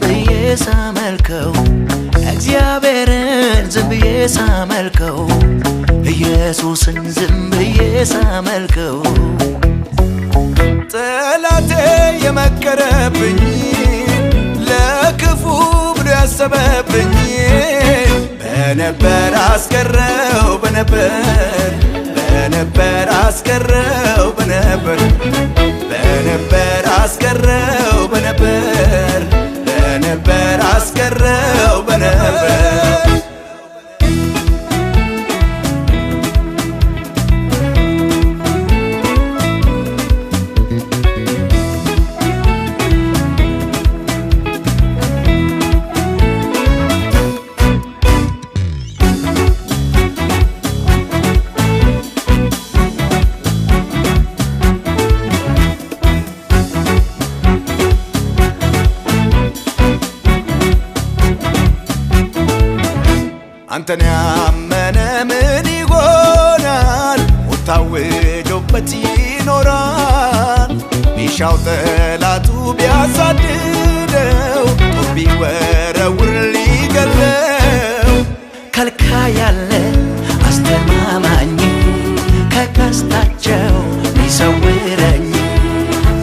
ብዬ ሳመልከው እግዚአብሔርን ዝም ብዬ ሳመልከው ኢየሱስን ዝም ብዬ ሳመልከው ጠላቴ የመከረብኝ ለክፉ ብሎ ያሰበብኝ በነበር አስቀረው በነበር አስቀረው በነበር አስቀረው በነበር አስቀረው በነበር አንተን ያመነ ምን ይሆናል? ሞት ታውጆበት ይኖራል። ቢሻው ጠላቱ ቢያሳድደው ጦር ቢወረውር ሊገለው ከልካይ ያለ አስተማማኝ ከቀስታቸው ሊሰውረኝ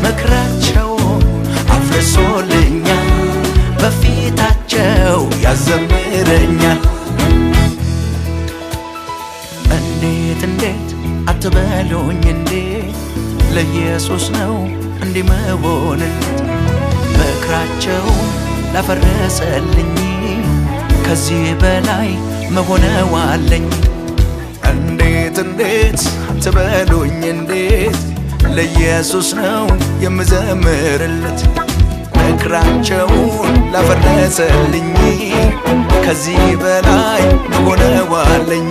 ምክራቸውን አፍርሶልኛል በፊታቸው ያዘምረኛል። እንዴት አትበሉኝ እንዴት ለኢየሱስ ነው እንዲህ መሆንለት ምክራቸው ላፈረሰልኝ ከዚህ በላይ መሆነዋለኝ። እንዴት አትበሉኝ እንዴት ለኢየሱስ ነው የምዘምርለት ምክራቸውን ላፈረሰልኝ ከዚህ በላይ መሆነዋለኝ።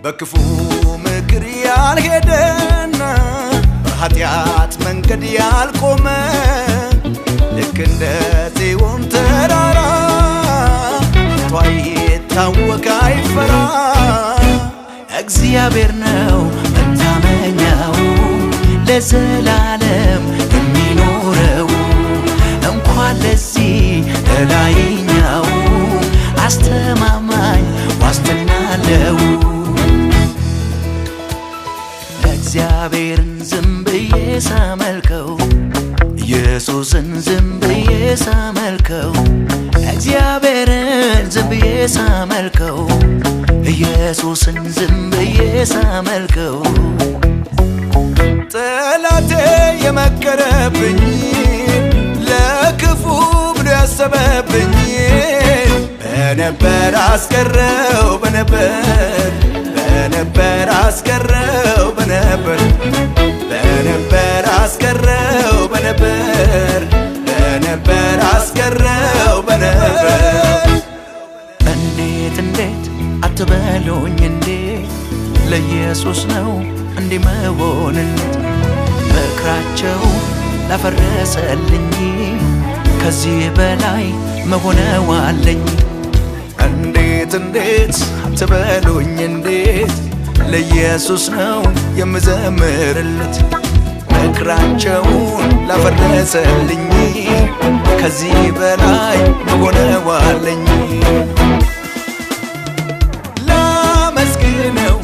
በክፉ ምክር ያልሄደና በኃጢአት መንገድ ያልቆመ ልክ እንደ ጽዮን ተራራ የታወቀ አይፈራ። እግዚአብሔር ነው መታመኛው ለዘላለም የሚኖረው እንኳን ለዚህ ለላይኛው አስተማማኝ ዋስትና አለው። እግዚአብሔርን ዝም ብዬ ሳመልከው ኢየሱስን ዝም ብዬ ሳመልከው እግዚአብሔርን ዝም ብዬ ሳመልከው ኢየሱስን ዝም ብዬ ሳመልከው ጠላቴ የመከረብኝ ለክፉ ብሎ ያሰበብኝ በነበር አስቀረው በነበር አስቀረው በነበር አስቀረው በነበር አስቀረው በነበር እንዴት አትበሉኝ እንዴት ለኢየሱስ ነው እንዲህ መሆንለት ምክራቸው ላፈረሰልኝ ከዚህ በላይ መሆነዋለኝ። እንዴት አትበሉኝ እንዴት ለኢየሱስ ነው የምዘምርለት ምክራቸውን ላፈረሰልኝ ከዚህ በላይ መሆነዋለኝ። ላመስግነው